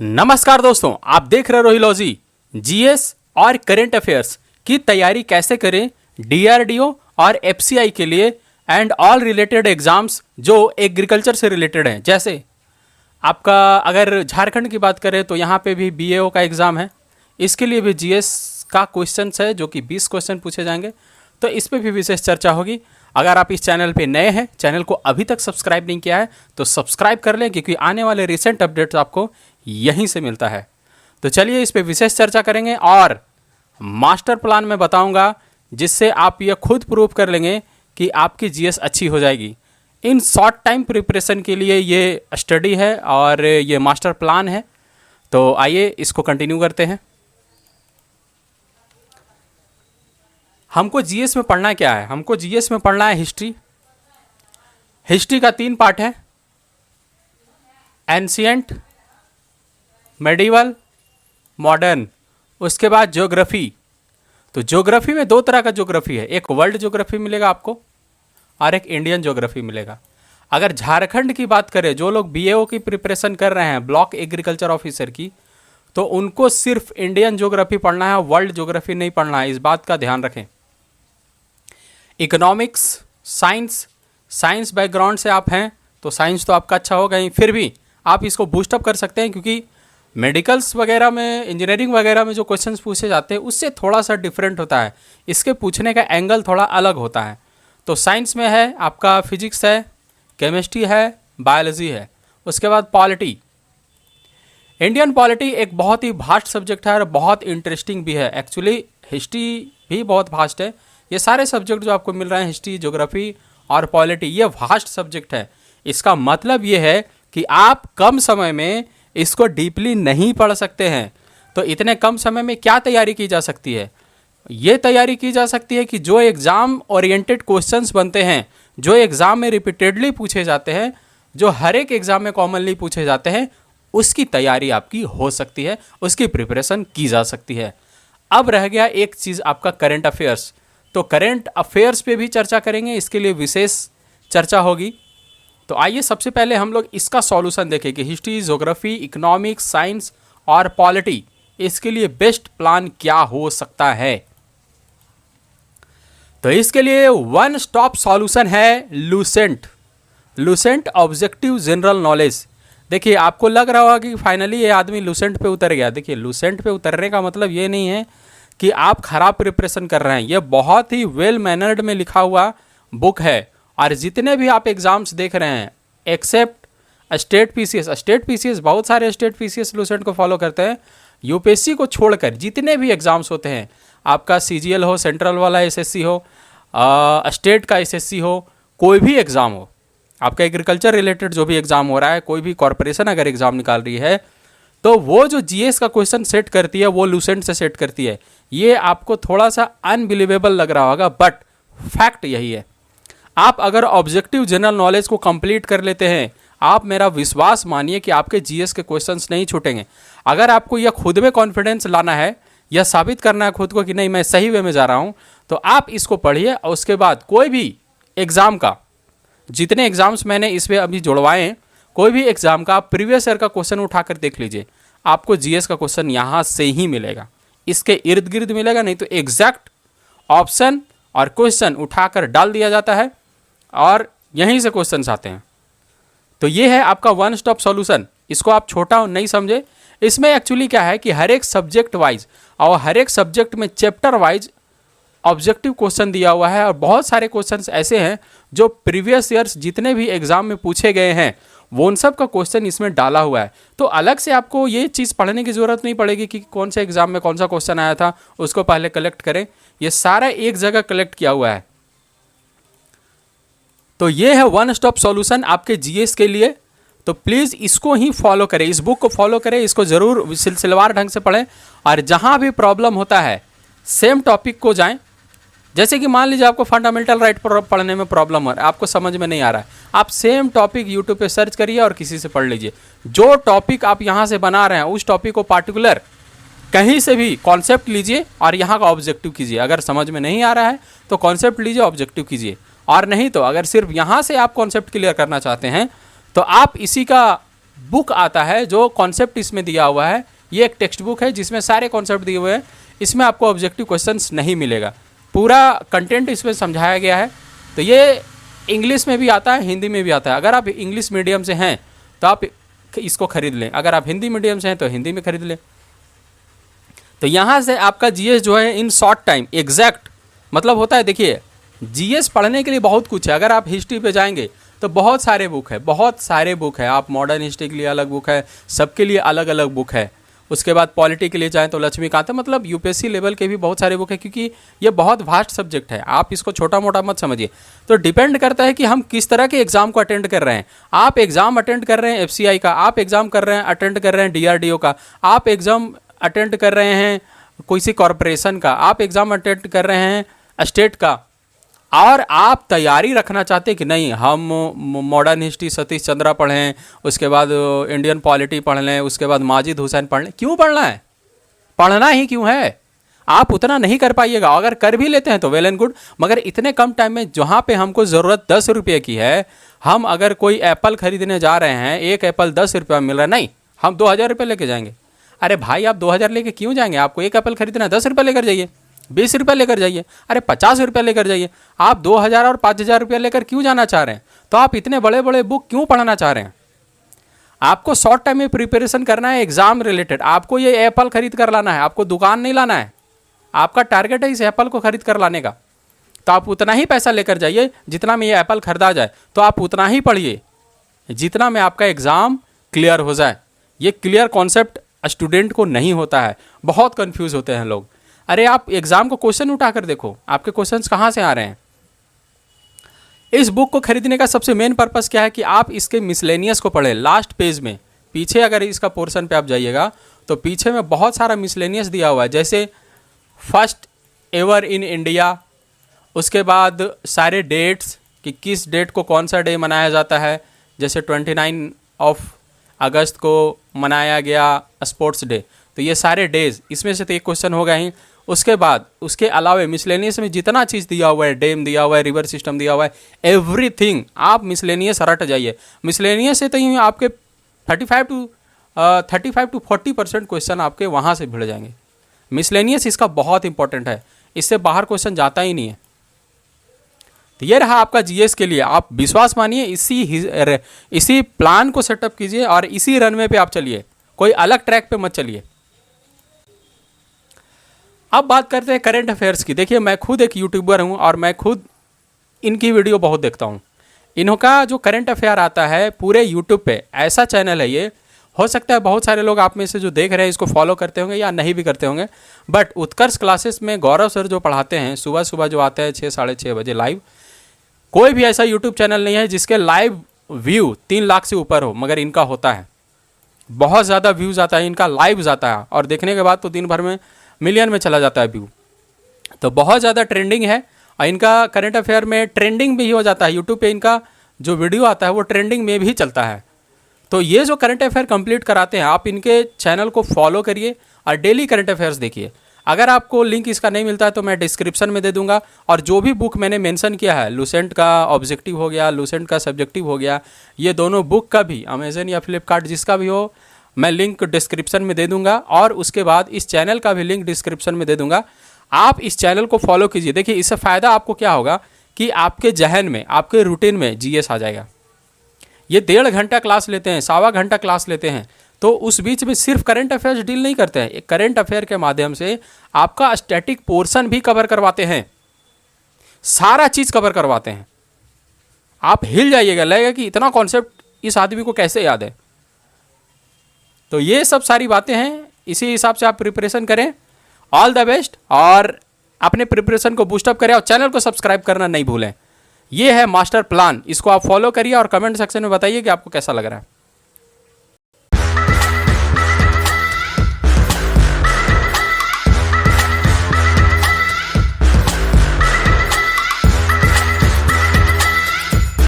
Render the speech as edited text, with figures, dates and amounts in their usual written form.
नमस्कार दोस्तों, आप देख रहे रोहिलॉजी। जीएस और करंट अफेयर्स की तैयारी कैसे करें डीआरडीओ और एफसीआई के लिए एंड ऑल रिलेटेड एग्जाम्स जो एग्रीकल्चर से रिलेटेड हैं। जैसे आपका अगर झारखंड की बात करें तो यहाँ पे भी बीएओ का एग्ज़ाम है, इसके लिए भी जीएस का क्वेश्चन है जो कि 20 क्वेश्चन पूछे जाएंगे, तो इस पर भी विशेष चर्चा होगी। अगर आप इस चैनल पे नए हैं, चैनल को अभी तक सब्सक्राइब नहीं किया है तो सब्सक्राइब कर लें, क्योंकि आने वाले रिसेंट अपडेट्स आपको यहीं से मिलता है। तो चलिए इस पे विशेष चर्चा करेंगे और मास्टर प्लान में बताऊंगा, जिससे आप ये खुद प्रूव कर लेंगे कि आपकी जीएस अच्छी हो जाएगी। इन शॉर्ट टाइम प्रिपरेशन के लिए ये स्टडी है और ये मास्टर प्लान है। तो आइए इसको कंटिन्यू करते हैं। हमको जीएस में पढ़ना क्या है? हमको जीएस में पढ़ना है हिस्ट्री। हिस्ट्री का 3 पार्ट है, एंशिएंट, मेडिवल, मॉडर्न। उसके बाद ज्योग्राफी। तो ज्योग्राफी में 2 तरह का ज्योग्राफी है, एक वर्ल्ड ज्योग्राफी मिलेगा आपको और एक इंडियन ज्योग्राफी मिलेगा। अगर झारखंड की बात करें, जो लोग बीएओ की प्रिपरेशन कर रहे हैं ब्लॉक एग्रीकल्चर ऑफिसर की, तो उनको सिर्फ इंडियन ज्योग्राफी पढ़ना है, वर्ल्ड ज्योग्राफी नहीं पढ़ना है, इस बात का ध्यान रखें। इकोनॉमिक्स, साइंस बैकग्राउंड से आप हैं तो साइंस तो आपका अच्छा होगा ही, फिर भी आप इसको बूस्टअप कर सकते हैं, क्योंकि मेडिकल्स वगैरह में, इंजीनियरिंग वगैरह में जो क्वेश्चंस पूछे जाते हैं उससे थोड़ा सा डिफरेंट होता है, इसके पूछने का एंगल थोड़ा अलग होता है। तो साइंस में है आपका फिजिक्स है, केमिस्ट्री है, बायोलॉजी है। उसके बाद पॉलिटी। इंडियन पॉलिटी एक बहुत ही वास्ट सब्जेक्ट है और बहुत इंटरेस्टिंग भी है। एक्चुअली हिस्ट्री भी बहुत वास्ट है। ये सारे सब्जेक्ट जो आपको मिल रहे हैं, हिस्ट्री, ज्योग्राफी और पॉलिटी, ये वास्ट सब्जेक्ट है। इसका मतलब ये है कि आप कम समय में इसको डीपली नहीं पढ़ सकते हैं। तो इतने कम समय में क्या तैयारी की जा सकती है? ये तैयारी की जा सकती है कि जो एग्ज़ाम ओरिएंटेड क्वेश्चंस बनते हैं, जो एग्ज़ाम में रिपीटेडली पूछे जाते हैं, जो हर एक एग्ज़ाम में कॉमनली पूछे जाते हैं, उसकी तैयारी आपकी हो सकती है, उसकी प्रिपरेशन की जा सकती है। अब रह गया एक चीज़, आपका करंट अफेयर्स। तो करंट अफेयर्स पे भी चर्चा करेंगे, इसके लिए विशेष चर्चा होगी। तो आइए सबसे पहले हम लोग इसका सॉल्यूशन देखें कि हिस्ट्री, ज्योग्राफी, इकोनॉमिक्स, साइंस और पॉलिटी, इसके लिए बेस्ट प्लान क्या हो सकता है। तो इसके लिए वन स्टॉप सॉल्यूशन है लूसेंट ऑब्जेक्टिव जनरल नॉलेज। देखिए, आपको लग रहा होगा कि फाइनली ये आदमी लूसेंट पे उतर गया। देखिए, लूसेंट पे उतरने का मतलब ये नहीं है कि आप खराब प्रिपरेशन कर रहे हैं। ये बहुत ही वेल मैनर्ड में लिखा हुआ बुक है, और जितने भी आप एग्जाम्स देख रहे हैं एक्सेप्ट स्टेट पीसीएस, बहुत सारे स्टेट पीसीएस लूसेंट को फॉलो करते हैं। यूपीएससी को छोड़कर जितने भी एग्जाम्स होते हैं, आपका सीजीएल हो, सेंट्रल वाला एसएससी हो, स्टेट का एसएससी हो, कोई भी एग्ज़ाम हो, आपका एग्रीकल्चर रिलेटेड जो भी एग्ज़ाम हो रहा है, कोई भी कॉरपोरेशन अगर एग्ज़ाम निकाल रही है, तो वो जो जीएस का क्वेश्चन सेट करती है वो लूसेंट से सेट करती है। ये आपको थोड़ा सा अनबिलीवेबल लग रहा होगा, बट फैक्ट यही है। आप अगर ऑब्जेक्टिव जनरल नॉलेज को कंप्लीट कर लेते हैं, आप मेरा विश्वास मानिए कि आपके जीएस के क्वेश्चंस नहीं छूटेंगे। अगर आपको यह खुद में कॉन्फिडेंस लाना है, यह साबित करना है खुद को कि नहीं मैं सही वे में जा रहा हूं, तो आप इसको पढ़िए और उसके बाद कोई भी एग्ज़ाम का, जितने एग्ज़ाम्स मैंने इसमें अभी जुड़वाए हैं, कोई भी एग्ज़ाम का आप प्रीवियस ईयर का क्वेश्चन उठाकर देख लीजिए, आपको जीएस का क्वेश्चन यहाँ से ही मिलेगा, इसके इर्द गिर्द मिलेगा नहीं। तो एग्जैक्ट ऑप्शन और क्वेश्चन उठाकर डाल दिया जाता है और यहीं से क्वेश्चन आते हैं। तो ये है आपका वन स्टॉप सॉल्यूशन। इसको आप छोटा नहीं समझे। इसमें एक्चुअली क्या है कि हर एक सब्जेक्ट वाइज और हर एक सब्जेक्ट में चैप्टर वाइज ऑब्जेक्टिव क्वेश्चन दिया हुआ है, और बहुत सारे क्वेश्चंस ऐसे हैं जो प्रीवियस ईयर्स जितने भी एग्जाम में पूछे गए हैं वो उन सब का क्वेश्चन इसमें डाला हुआ है। तो अलग से आपको ये चीज़ पढ़ने की ज़रूरत नहीं पड़ेगी कि कौन से एग्जाम में कौन सा क्वेश्चन आया था, उसको पहले कलेक्ट करें। ये सारा एक जगह कलेक्ट किया हुआ है। तो ये है वन स्टॉप सॉल्यूशन आपके जीएस के लिए। तो प्लीज़ इसको ही फॉलो करें, इस बुक को फॉलो करें, इसको ज़रूर सिलसिलेवार ढंग से पढ़ें, और जहाँ भी प्रॉब्लम होता है सेम टॉपिक को जाएं। जैसे कि मान लीजिए आपको फंडामेंटल राइट पढ़ने में प्रॉब्लम हो रहा है, आपको समझ में नहीं आ रहा है, आप सेम टॉपिक यूट्यूब पे सर्च करिए और किसी से पढ़ लीजिए। जो टॉपिक आप यहाँ से बना रहे हैं उस टॉपिक को पार्टिकुलर कहीं से भी कॉन्सेप्ट लीजिए और यहाँ का ऑब्जेक्टिव कीजिए। अगर समझ में नहीं आ रहा है तो कॉन्सेप्ट लीजिए, ऑब्जेक्टिव कीजिए, और नहीं तो अगर सिर्फ यहाँ से आप कॉन्सेप्ट क्लियर करना चाहते हैं तो आप इसी का बुक आता है जो कॉन्सेप्ट इसमें दिया हुआ है, ये एक टेक्स्ट बुक है जिसमें सारे कॉन्सेप्ट दिए हुए हैं। इसमें आपको ऑब्जेक्टिव क्वेश्चंस नहीं मिलेगा, पूरा कंटेंट इसमें समझाया गया है। तो ये इंग्लिश में भी आता है, हिंदी में भी आता है। अगर आप इंग्लिश मीडियम से हैं तो आप इसको खरीद लें, अगर आप हिंदी मीडियम से हैं तो हिंदी में खरीद लें। तो यहाँ से आपका जीएस जो है इन शॉर्ट टाइम एग्जैक्ट मतलब होता है, देखिए जीएस पढ़ने के लिए बहुत कुछ है। अगर आप हिस्ट्री पे जाएंगे तो बहुत सारे बुक है, बहुत सारे बुक है। आप मॉडर्न हिस्ट्री के लिए अलग बुक है, सबके लिए अलग अलग बुक है। उसके बाद पॉलिटी के लिए जाएँ तो लक्ष्मीकांत, मतलब यूपीएससी लेवल के भी बहुत सारे बुक है, क्योंकि ये बहुत वास्ट सब्जेक्ट है, आप इसको छोटा मोटा मत समझिए। तो डिपेंड करता है कि हम किस तरह के एग्जाम को अटेंड कर रहे हैं। आप एग्जाम अटेंड कर रहे हैं एफसीआई का, आप एग्जाम कर रहे हैं अटेंड कर रहे हैं डीआरडीओ का, आप एग्जाम अटेंड कर रहे हैं किसी कॉरपोरेशन का, आप एग्जाम अटेंड कर रहे हैं स्टेट का, और आप तैयारी रखना चाहते हैं कि नहीं हम मॉडर्न हिस्ट्री सतीश चंद्रा पढ़ें, उसके बाद इंडियन पॉलिटी पढ़ लें, उसके बाद माजिद हुसैन पढ़ लें। क्यों पढ़ना है? पढ़ना ही क्यों है? आप उतना नहीं कर पाइएगा। अगर कर भी लेते हैं तो वेल एंड गुड, मगर इतने कम टाइम में जहाँ पे हमको ज़रूरत 10 रुपये की है, हम अगर कोई एप्पल खरीदने जा रहे हैं, एक एप्पल 10 रुपये में मिल रहा है, नहीं हम 2000 रुपये लेके जाएंगे। अरे भाई आप 2000 लेके क्यों जाएंगे? आपको एक एप्पल खरीदना है 10 रुपये लेकर जाइए, 20 रुपये लेकर जाइए, अरे 50 रुपये लेकर जाइए। आप 2000 और 5000 रुपये लेकर क्यों जाना चाह रहे हैं? तो आप इतने बड़े बड़े बुक क्यों पढ़ना चाह रहे हैं? आपको शॉर्ट टाइम में प्रिपरेशन करना है एग्जाम रिलेटेड। आपको ये एप्पल खरीद कर लाना है, आपको दुकान नहीं लाना है। आपका टारगेट है इस एप्पल को खरीद कर लाने का, तो आप उतना ही पैसा लेकर जाइए जितना में ये एप्पल खरीदा जाए। तो आप उतना ही पढ़िए जितना में आपका एग्ज़ाम क्लियर हो जाए। ये क्लियर कॉन्सेप्ट स्टूडेंट को नहीं होता है, बहुत कंफ्यूज होते हैं लोग। अरे आप एग्जाम को क्वेश्चन उठाकर देखो, आपके क्वेश्चंस कहाँ से आ रहे हैं। इस बुक को खरीदने का सबसे मेन पर्पस क्या है कि आप इसके मिसलेनियस को पढ़ें। लास्ट पेज में पीछे अगर इसका पोर्शन पे आप जाइएगा तो पीछे में बहुत सारा मिसलेनियस दिया हुआ है, जैसे फर्स्ट एवर इन इंडिया, उसके बाद सारे डेट्स कि किस डेट को कौन सा डे मनाया जाता है, जैसे 29 अगस्त को मनाया गया स्पोर्ट्स डे। तो ये सारे डेज, इसमें से तो एक क्वेश्चन होगा ही। उसके बाद उसके अलावा मिसलेनियस में जितना चीज़ दिया हुआ है, डैम दिया हुआ है, रिवर सिस्टम दिया हुआ है, एवरीथिंग आप मिसलेनियस रट जाइए। मिसलेनियस से तो यूँ आपके 35 टू 40% क्वेश्चन आपके वहाँ से भिड़ जाएंगे। मिसलेनियस इसका बहुत इंपॉर्टेंट है, इससे बाहर क्वेश्चन जाता ही नहीं है। तो ये रहा आपका जीएस के लिए। आप विश्वास मानिए, इसी प्लान को सेटअप कीजिए और इसी रनवे पे आप चलिए, कोई अलग ट्रैक पे मत चलिए। अब बात करते हैं करंट अफेयर्स की। देखिए मैं खुद एक यूट्यूबर हूँ और मैं खुद इनकी वीडियो बहुत देखता हूँ। इनका जो करंट अफेयर आता है पूरे यूट्यूब पे, ऐसा चैनल है ये। हो सकता है बहुत सारे लोग आप में से जो देख रहे हैं इसको फॉलो करते होंगे या नहीं भी करते होंगे, बट उत्कर्ष क्लासेस में गौरव सर जो पढ़ाते हैं सुबह सुबह जो आते हैं 6 साढ़े 6 बजे लाइव, कोई भी ऐसा यूट्यूब चैनल नहीं है जिसके लाइव व्यू 3 लाख से ऊपर हो, मगर इनका होता है। बहुत ज़्यादा व्यूज़ आता है इनका, लाइव जाता है और देखने के बाद तो दिन भर में मिलियन में चला जाता है व्यू। तो बहुत ज़्यादा ट्रेंडिंग है और इनका करंट अफेयर में ट्रेंडिंग भी हो जाता है। यूट्यूब पे इनका जो वीडियो आता है वो ट्रेंडिंग में भी चलता है। तो ये जो करंट अफेयर कंप्लीट कराते हैं, आप इनके चैनल को फॉलो करिए और डेली करंट अफेयर्स देखिए। अगर आपको लिंक इसका नहीं मिलता है तो मैं डिस्क्रिप्शन में दे दूंगा, और जो भी बुक मैंने मेंशन किया है, लूसेंट का ऑब्जेक्टिव हो गया, लूसेंट का सब्जेक्टिव हो गया, ये दोनों बुक का भी अमेजन या फ्लिपकार्ट जिसका भी हो, मैं लिंक डिस्क्रिप्शन में दे दूंगा। और उसके बाद इस चैनल का भी लिंक डिस्क्रिप्शन में दे दूंगा। आप इस चैनल को फॉलो कीजिए। देखिए इससे फ़ायदा आपको क्या होगा कि आपके जहन में, आपके रूटीन में जीएस आ जाएगा। ये 1.5 घंटा क्लास लेते हैं, 1.25 घंटा क्लास लेते हैं, तो उस बीच में सिर्फ करंट अफेयर्स डील नहीं करते हैं। करंट अफेयर के माध्यम से आपका स्टैटिक पोर्शन भी कवर करवाते हैं, सारा चीज़ कवर करवाते हैं। आप हिल जाइएगा, लगेगा कि इतना कॉन्सेप्ट इस आदमी को कैसे याद है। तो ये सब सारी बातें हैं, इसी हिसाब से आप प्रिपरेशन करें। ऑल द बेस्ट, और अपने प्रिपरेशन को बूस्टअप करें और चैनल को सब्सक्राइब करना नहीं भूलें। ये है मास्टर प्लान, इसको आप फॉलो करिए और कमेंट सेक्शन में बताइए कि आपको कैसा लग रहा है।